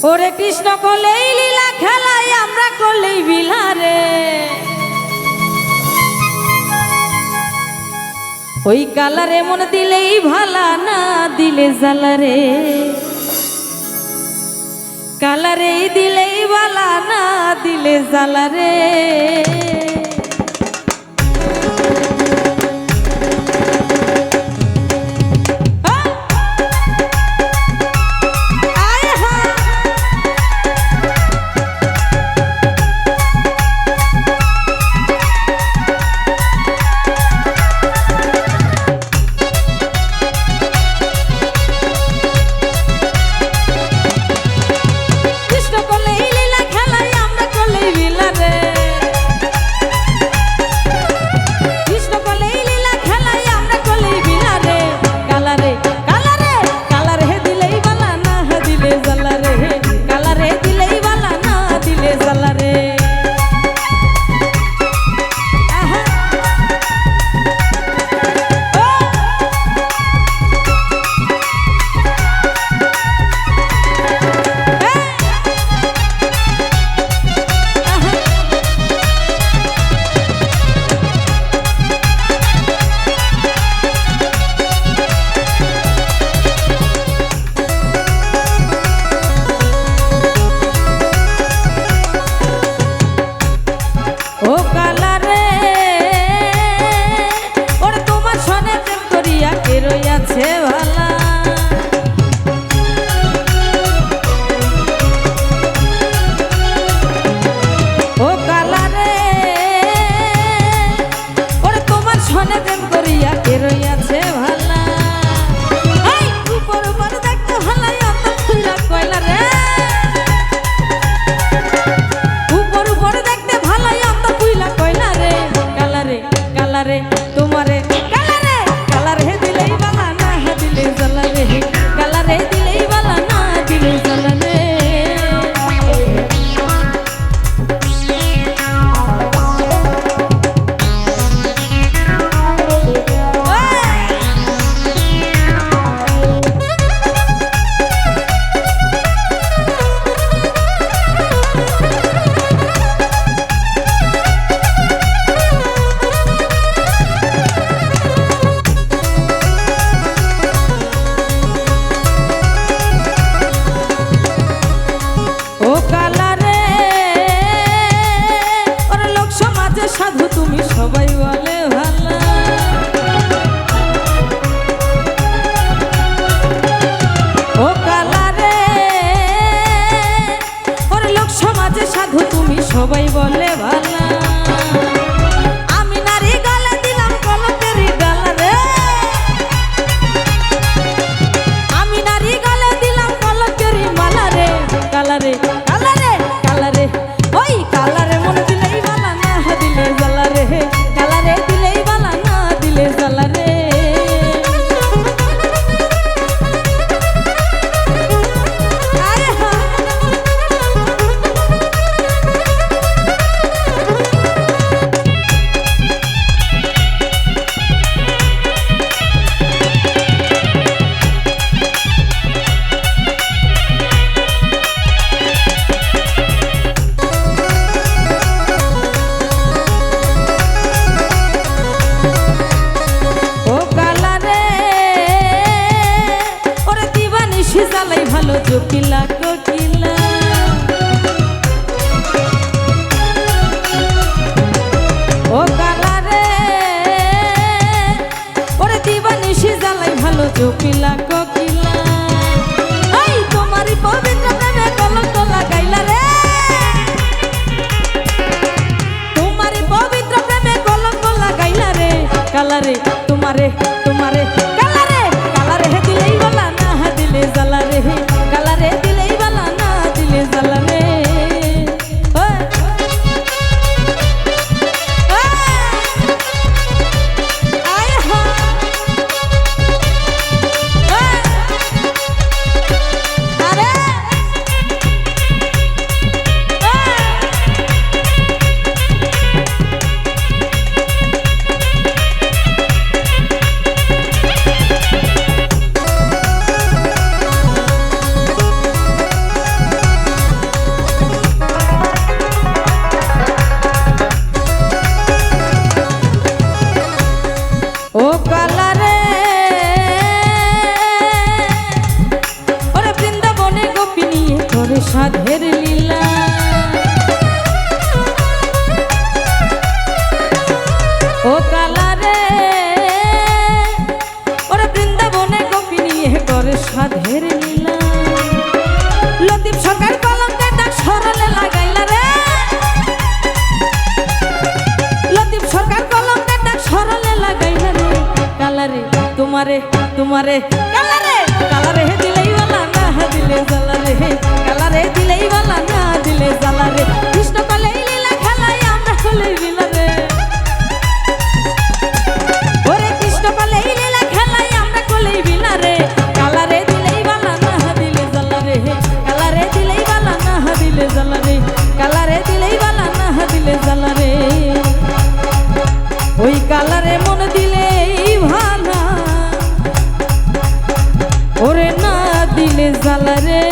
ওরে কৃষ্ণ কলেই লীলা খেলাই আমরা করলেই বিলারে ওই কালারে মন দিলেই ভালা না দিলে জ্বালারে কালারে দিলেই ভালা না দিলে জ্বালারে সাধু তুমি সবাই বলে ভালা ও কালারে ওরে লোক সমাজে সাধু তুমি সবাই বলে ভালা আমি নারী গলে দিলাম কলকের গালারে আমি নারী গলে দিলাম কলকের মালারে কালারে কালারে কালারে ওই কালারে মন দিলেই ভালা না দিলে জ্বালারে কালারে দিলেই ভালা না দিলে জ্বালারে জ্বালাই ভালো জকিলা কোকিলা ও কালারে ওরে দিবানিশি জ্বালাই ভালো জকিলা কোকিলা এই তোমারই পবিত্র প্রেমে কলঙ্ক লাগাইলা রে তোমারই পবিত্র প্রেমে কলঙ্ক লাগাইলা রে কালারে তোমারে তোমারে কালারে কালারে দিলেই বলা না দিলে জ্বালারে কালারে দিলেই বালা না দিলে জ্বালারে করে সাধের লীলা। ও কালারে ওরে বৃন্দাবনে গোপী নিয়ে করে সাধের লীলা। লতিফ সরকার কলঙ্কের দাগ সরলে লাগাইলা রে, লতিফ সরকার কলঙ্কের দাগ সরলে লাগাইলা রে। কালারে তোমারে তোমারে কালারে কালারে দিলেই বালা না দিলে জ্বালা রে, কালারে দিলেই বালা না দিলে জ্বালা রে। কৃষ্ণ কলেই লীলা খেলাই আমরা কলেই লীলা রে, ওরে কৃষ্ণ কলেই লীলা খেলাই আমরা কলেই লীলা রে। কালারে দিলেই বালা না দিলে জ্বালা রে, কালারে দিলেই বালা না দিলে জ্বালা রে, কালারে দিলেই বালা না দিলে জ্বালা রে। ওই কালারে মন দিলেই ভালা, ওরে না দিলে জ্বালা রে।